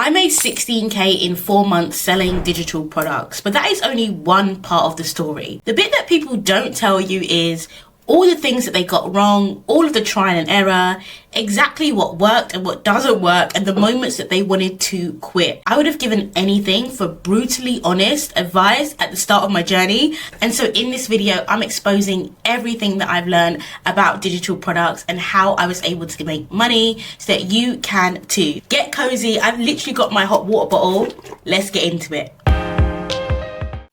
I made 16k in 4 months selling digital products, but that is only one part of the story. The bit that people don't tell you is all the things that they got wrong, all of the trial and error, exactly what worked and what doesn't work, and the moments that they wanted to quit. I would have given anything for brutally honest advice at the start of my journey. And so in this video, I'm exposing everything that I've learned about digital products and how I was able to make money so that you can too. Get cozy. I've literally got my hot water bottle. Let's get into it.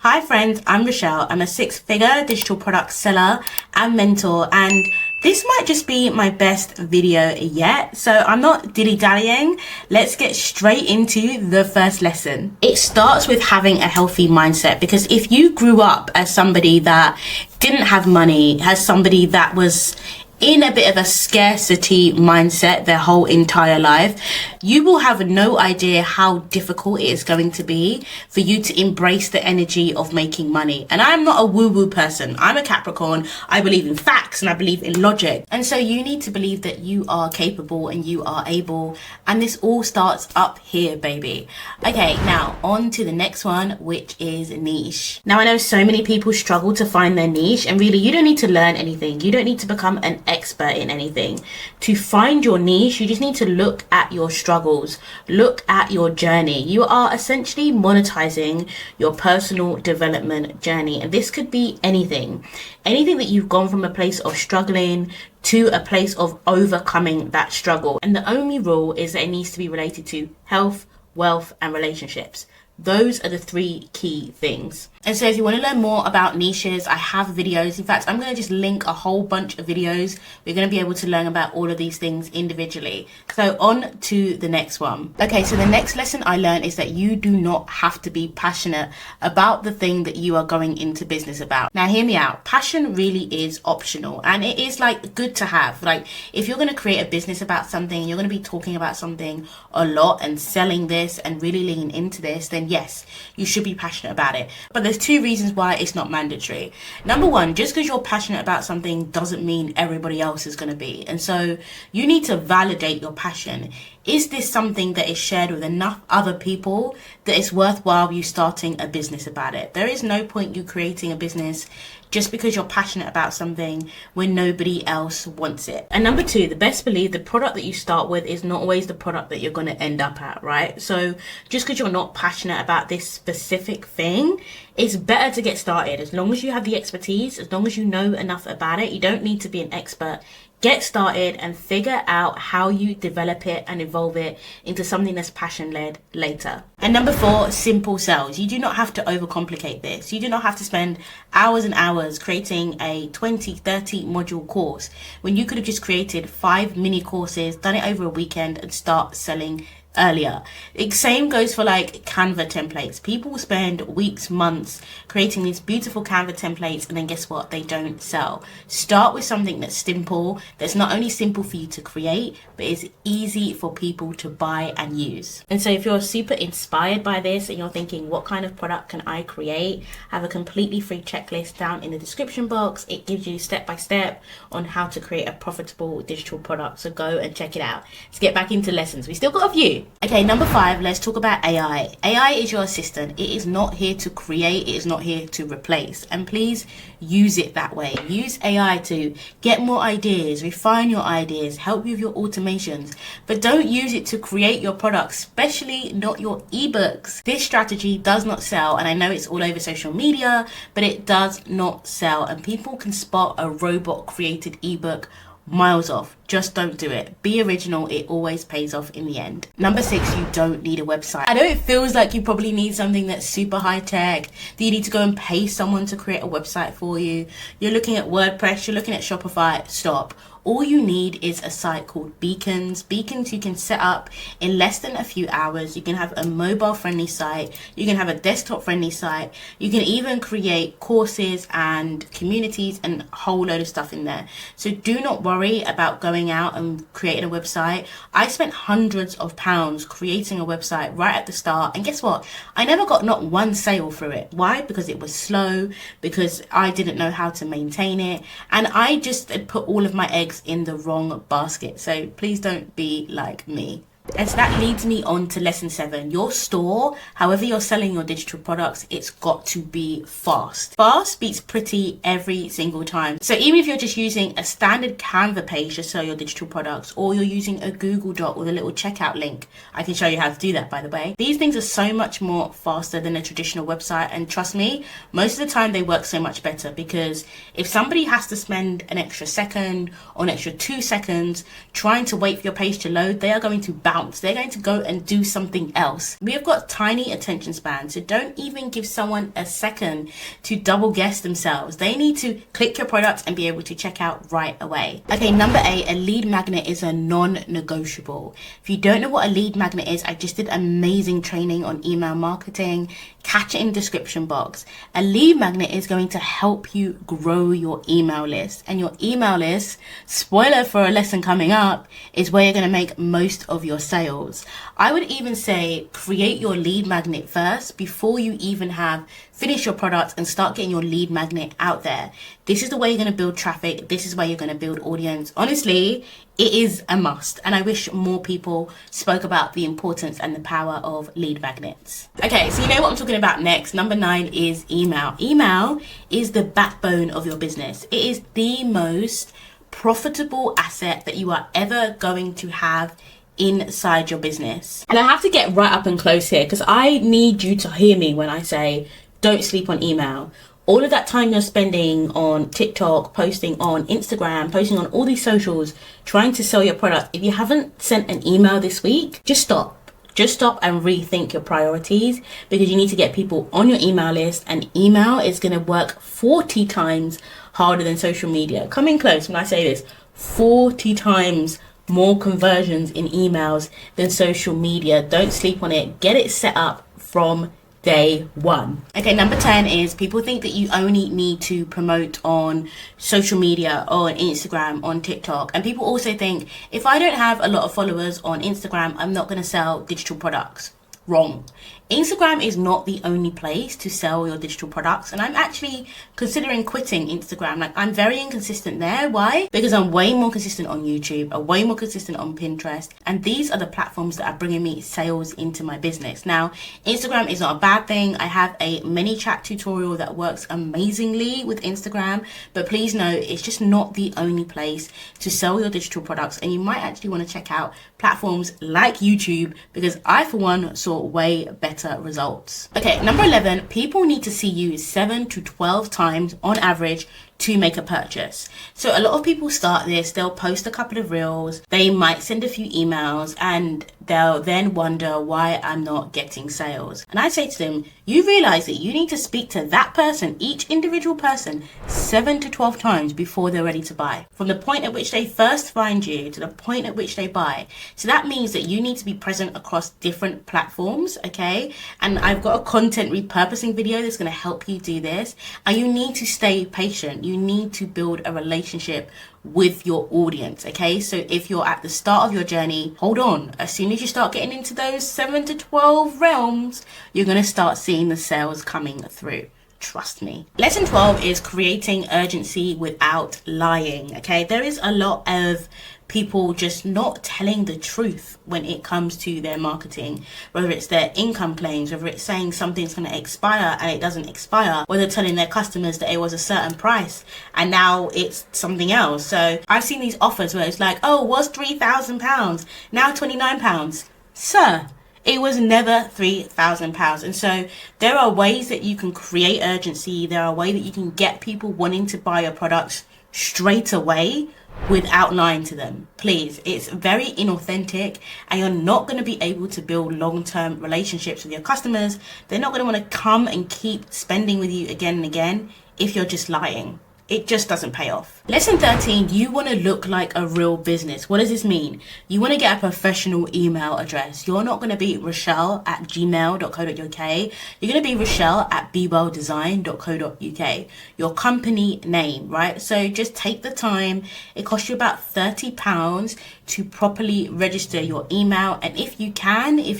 Hi friends, I'm Rochelle. I'm a 6-figure digital product seller and mentor, and this might just be my best video yet, so I'm not dilly-dallying. Let's get straight into the first lesson. It starts with having a healthy mindset, because if you grew up as somebody that didn't have money, as somebody that was in a bit of a scarcity mindset their whole entire life, you will have no idea how difficult it is going to be for you to embrace the energy of making money. And I'm not a woo-woo person. I'm a Capricorn. I believe in facts and I believe in logic. And so you need to believe that you are capable and you are able. And this all starts up here, baby. Okay, now on to the next one, which is niche. Now I know so many people struggle to find their niche, and really you don't need to learn anything. You don't need to become an expert in anything. To find your niche, you just need to look at your struggles, look at your journey. You are essentially monetizing your personal development journey, and this could be anything that you've gone from a place of struggling to a place of overcoming that struggle. And the only rule is that it needs to be related to health, wealth, and relationships. Those are the 3 key things. And so if you want to learn more about niches, I have videos. In fact, I'm going to just link a whole bunch of videos. We're going to be able to learn about all of these things individually. So on to the next one. Okay, so the next lesson I learned is that you do not have to be passionate about the thing that you are going into business about. Now hear me out. Passion really is optional, and it is like good to have. Like if you're going to create a business about something, you're going to be talking about something a lot and selling this and really leaning into this, then yes, you should be passionate about it. But there's 2 reasons why it's not mandatory. Number 1, just because you're passionate about something doesn't mean everybody else is going to be. And so you need to validate your passion. Is this something that is shared with enough other people that it's worthwhile you starting a business about it? There is no point you creating a business just because you're passionate about something when nobody else wants it. And number 2, the best believe the product that you start with is not always the product that you're going to end up at, right? So just because you're not passionate about this specific thing, it's better to get started. As long as you have the expertise, as long as you know enough about it, you don't need to be an expert. Get started and figure out how you develop it and evolve it into something that's passion-led later. And number 4, simple sales. You do not have to overcomplicate this. You do not have to spend hours and hours creating a 20, 30 module course when you could have just created 5 mini courses, done it over a weekend, and start selling earlier. Same goes for like Canva templates. People spend weeks, months creating these beautiful Canva templates, and then guess what? They don't sell. Start with something that's simple, that's not only simple for you to create, but is easy for people to buy and use. And so if you're super inspired by this and you're thinking, what kind of product can I create? I have a completely free checklist down in the description box. It gives you step by step on how to create a profitable digital product. So go and check it out. Let's get back into lessons. We still got a few. Okay, number 5, let's talk about AI. AI is your assistant. It is not here to create. It is not here to replace. And please use it that way. Use AI to get more ideas, refine your ideas, help you with your automations. But don't use it to create your products, especially not your ebooks. This strategy does not sell. And I know it's all over social media, but it does not sell. And people can spot a robot created ebook miles off. Just don't do it. Be original. It always pays off in the end. Number 6, you don't need a website. I know it feels like you probably need something that's super high tech, that you need to go and pay someone to create a website for you. You're looking at WordPress, you're looking at Shopify. Stop. All you need is a site called Beacons. Beacons you can set up in less than a few hours. You can have a mobile friendly site. You can have a desktop friendly site. You can even create courses and communities and a whole load of stuff in there. So do not worry about going out and creating a website. I spent hundreds of pounds creating a website right at the start. And guess what? I never got not one sale through it. Why? Because it was slow, because I didn't know how to maintain it. And I just had put all of my eggs in the wrong basket. So please don't be like me. And so that leads me on to lesson 7. Your store, however you're selling your digital products, it's got to be fast. Fast beats pretty every single time. So even if you're just using a standard Canva page to sell your digital products, or you're using a Google Doc with a little checkout link, I can show you how to do that, by the way. These things are so much more faster than a traditional website. And trust me, most of the time they work so much better, because if somebody has to spend an extra second or an extra 2 seconds trying to wait for your page to load, they are going to bounce. They're going to go and do something else. We have got tiny attention spans, so don't even give someone a second to double guess themselves. They need to click your product and be able to check out right away. Okay, number 8, a lead magnet is a non-negotiable. If you don't know what a lead magnet is, I just did amazing training on email marketing. Catch it in the description box. A lead magnet is going to help you grow your email list, and your email list, spoiler for a lesson coming up, is where you're going to make most of your sales. I would even say create your lead magnet first before you even have finished your product and start getting your lead magnet out there. This is the way you're going to build traffic. This is where you're going to build audience. Honestly, it is a must, and I wish more people spoke about the importance and the power of lead magnets. Okay, so you know what I'm talking about next. Number 9 is email. Email is the backbone of your business. It is the most profitable asset that you are ever going to have inside your business. And I have to get right up and close here, because I need you to hear me when I say don't sleep on email. All of that time you're spending on TikTok, posting on Instagram, posting on all these socials, trying to sell your product, if you haven't sent an email this week, just stop. Just stop and rethink your priorities, because you need to get people on your email list, and email is going to work 40 times harder than social media. Come in close when I say this. 40 times more conversions in emails than social media. Don't sleep on it. Get it set up from day one. Okay, number 10 is people think that you only need to promote on social media or on Instagram, on TikTok. And people also think if I don't have a lot of followers on Instagram, I'm not going to sell digital products. Wrong. Instagram is not the only place to sell your digital products, and I'm actually considering quitting Instagram. Like, I'm very inconsistent there. Why? Because I'm way more consistent on YouTube, I'm way more consistent on Pinterest, and these are the platforms that are bringing me sales into my business. Now, Instagram is not a bad thing. I have a mini chat tutorial that works amazingly with Instagram, but please know it's just not the only place to sell your digital products, and you might actually want to check out platforms like YouTube, because I, for one, saw way better results. Okay, number 11, people need to see you 7 to 12 times on average to make a purchase. So a lot of people start this, they'll post a couple of reels, they might send a few emails, and they'll then wonder why I'm not getting sales. And I say to them, you realize that you need to speak to that person, each individual person, 7 to 12 times before they're ready to buy. From the point at which they first find you to the point at which they buy. So that means that you need to be present across different platforms, okay? And I've got a content repurposing video that's going to help you do this. And you need to stay patient. You need to build a relationship with your audience, okay? So if you're at the start of your journey, hold on. As soon as you start getting into those 7 to 12 realms, you're going to start seeing the sales coming through. Trust me. Lesson 12 is creating urgency without lying, okay? There is a lot of people just not telling the truth when it comes to their marketing, whether it's their income claims, whether it's saying something's going to expire and it doesn't expire, whether telling their customers that it was a certain price and now it's something else. So I've seen these offers where it's like, oh, it was £3,000, now £29. Sir, it was never £3,000. And so there are ways that you can create urgency. There are ways that you can get people wanting to buy your products straight away without lying to them. Please, it's very inauthentic, and you're not going to be able to build long-term relationships with your customers. They're not going to want to come and keep spending with you again and again if you're just lying. It just doesn't pay off. Lesson 13, you want to look like a real business. What does this mean? You want to get a professional email address. You're not going to be rochelle@gmail.co.uk. You're going to be rochelle@bewelldesign.co.uk. Your company name, right? So just take the time. It costs you about £30 to properly register your email. And if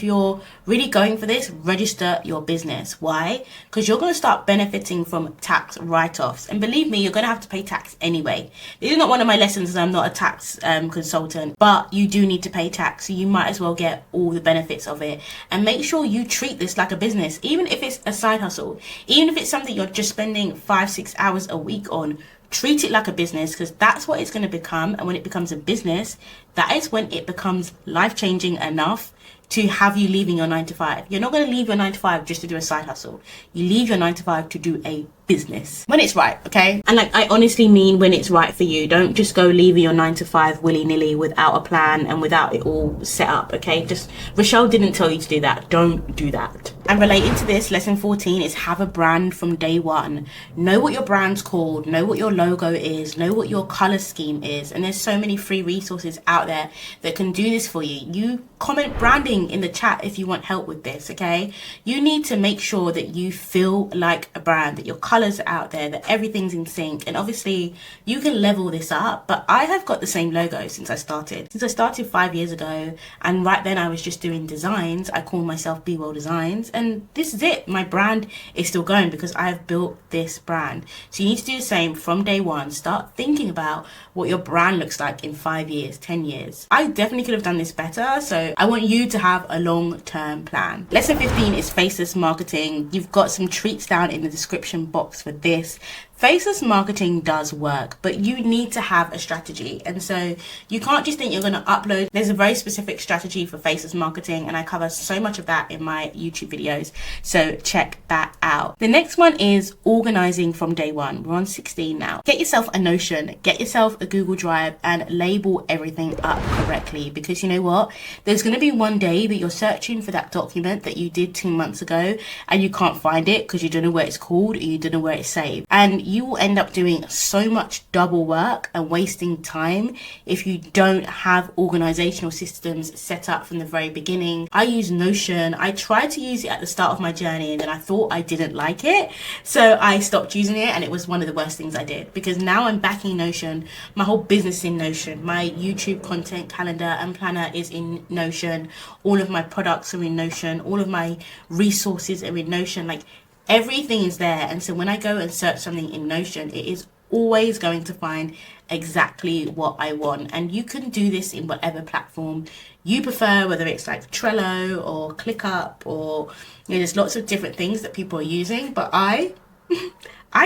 you're really going for this, register your business. Why? Because you're going to start benefiting from tax write-offs. And believe me, you're going to have to pay tax anyway. This is not one of my lessons, as I'm not a tax consultant, but you do need to pay tax. So you might as well get all the benefits of it. And make sure you treat this like a business, even if it's a side hustle, even if it's something you're just spending 5-6 hours a week on. Treat it like a business, because that's what it's going to become. And when it becomes a business, that is when it becomes life-changing enough to have you leaving your 9-to-5. You're not going to leave your 9-to-5 just to do a side hustle. You leave your 9-to-5 to do a business when it's right, okay? And like, I honestly mean when it's right for you. Don't just go leaving your 9-to-5 willy-nilly without a plan and without it all set up, okay? Just, Rochelle didn't tell you to do that. Don't do that. And relating to this, lesson 14 is have a brand from day one. Know what your brand's called, know what your logo is, know what your color scheme is. And there's so many free resources out there that can do this for you. You comment branding in the chat if you want help with this, okay? You need to make sure that you feel like a brand, that your colors are out there, that everything's in sync. And obviously you can level this up, but I have got the same logo since I started 5 years ago. And right then I was just doing designs. I call myself Be Well Designs. And this is it. My brand is still going because I have built this brand. So you need to do the same from day one. Start thinking about what your brand looks like in 5 years, 10 years. I definitely could have done this better. So I want you to have a long-term plan. Lesson 15 is faceless marketing. You've got some treats down in the description box for this. Faceless marketing does work, but you need to have a strategy. And so you can't just think you're going to upload. There's a very specific strategy for faceless marketing, and I cover so much of that in my YouTube videos. So check that out. The next one is organizing from day one. We're on 16 now. Get yourself a Notion, get yourself a Google Drive, and label everything up correctly. Because you know what? There's going to be one day that you're searching for that document that you did 2 months ago and you can't find it because you don't know where it's called or you don't know where it's saved. And you will end up doing so much double work and wasting time if you don't have organizational systems set up from the very beginning. I use Notion. I tried to use it at the start of my journey and then I thought I didn't like it. So I stopped using it, and it was one of the worst things I did, because now I'm backing Notion. My whole business in Notion. My YouTube content calendar and planner is in Notion. All of my products are in Notion. All of my resources are in Notion. Like, everything is there. And so when I go and search something in Notion, it is always going to find exactly what I want. And you can do this in whatever platform you prefer, whether it's like Trello or ClickUp, or there's lots of different things that people are using, but I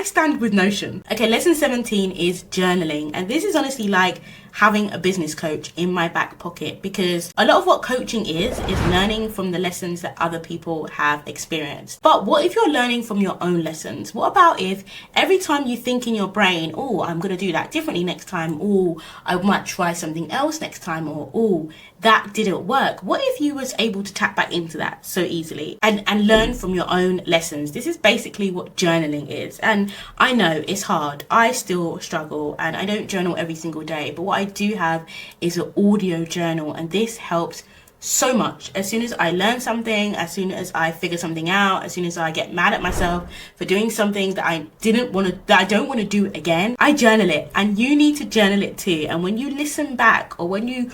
stand with Notion. Okay, lesson 17 is journaling. And this is honestly like having a business coach in my back pocket, because a lot of what coaching is learning from the lessons that other people have experienced. But what if you're learning from your own lessons? What about if every time you think in your brain, oh, I'm going to do that differently next time, oh, I might try something else next time, or oh, that didn't work. What if you was able to tap back into that so easily and learn from your own lessons? This is basically what journaling is. And I know it's hard. I still struggle and I don't journal every single day. But what I do have is an audio journal, and this helps so much. As soon as I learn something, as soon as I figure something out, as soon as I get mad at myself for doing something that I don't want to do again, I journal it. And you need to journal it too. And when you listen back, or when you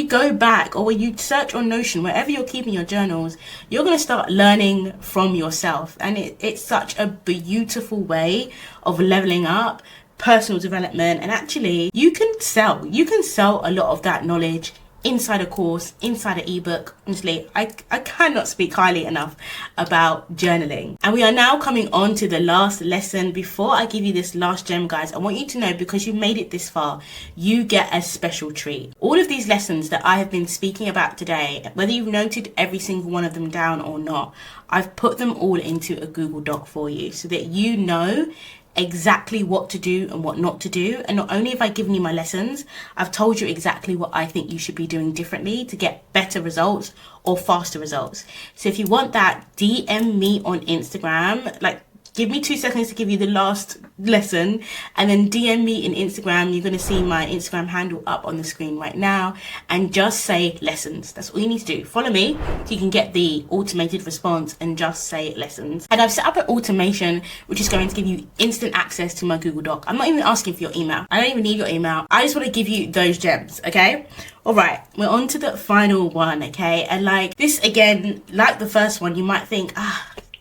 go back, or when you search on Notion, wherever you're keeping your journals, you're going to start learning from yourself. And it's such a beautiful way of leveling up, personal development. And actually you can sell a lot of that knowledge inside a course, inside an ebook. Honestly, I cannot speak highly enough about journaling. And we are now coming on to the last lesson. Before I give you this last gem, guys, I want you to know, because you made it this far, you get a special treat. All of these lessons that I have been speaking about today, whether you've noted every single one of them down or not, I've put them all into a Google Doc for you so that you know exactly what to do and what not to do. And not only have I given you my lessons, I've told you exactly what I think you should be doing differently to get better results or faster results. So if you want that, DM me on Instagram. Like, give me 2 seconds to give you the last lesson, and then DM me in Instagram. You're going to see my Instagram handle up on the screen right now, and just say lessons. That's all you need to do. Follow me so you can get the automated response and just say lessons. And I've set up an automation which is going to give you instant access to my Google Doc. I'm not even asking for your email. I don't even need your email. I just want to give you those gems, okay? All right, we're on to the final one, okay? And like this, again, like the first one, you might think,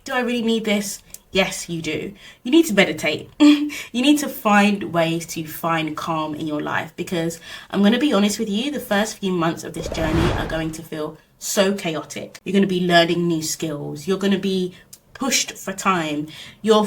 do I really need this? Yes, you do. You need to meditate. You need to find ways to find calm in your life, because I'm going to be honest with you, the first few months of this journey are going to feel so chaotic. You're going to be learning new skills. You're going to be pushed for time. Your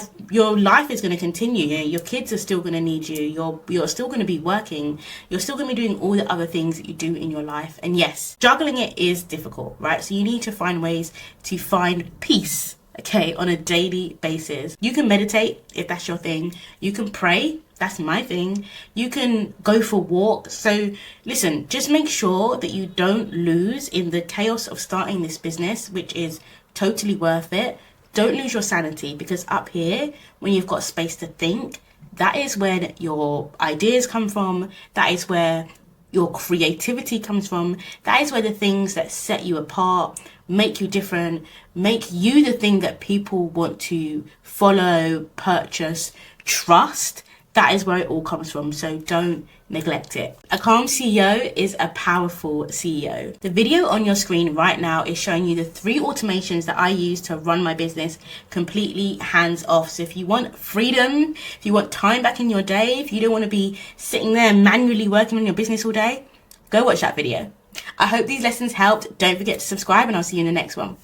life is going to continue. Your kids are still going to need you. You're still going to be working. You're still going to be doing all the other things that you do in your life. And yes, juggling it is difficult, right? So you need to find ways to find peace, okay, on a daily basis. You can meditate if that's your thing. You can pray. That's my thing. You can go for walks. So listen, just make sure that you don't lose in the chaos of starting this business, which is totally worth it. Don't lose your sanity, because up here, when you've got space to think, that is where your ideas come from. That is where your creativity comes from. That is where the things that set you apart, make you different, make you the thing that people want to follow, purchase, trust. That is where it all comes from. So don't neglect it. A calm CEO is a powerful CEO. The video on your screen right now is showing you the 3 automations that I use to run my business completely hands off. So if you want freedom, if you want time back in your day, if you don't want to be sitting there manually working on your business all day, go watch that video. I hope these lessons helped. Don't forget to subscribe, and I'll see you in the next one.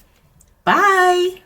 Bye.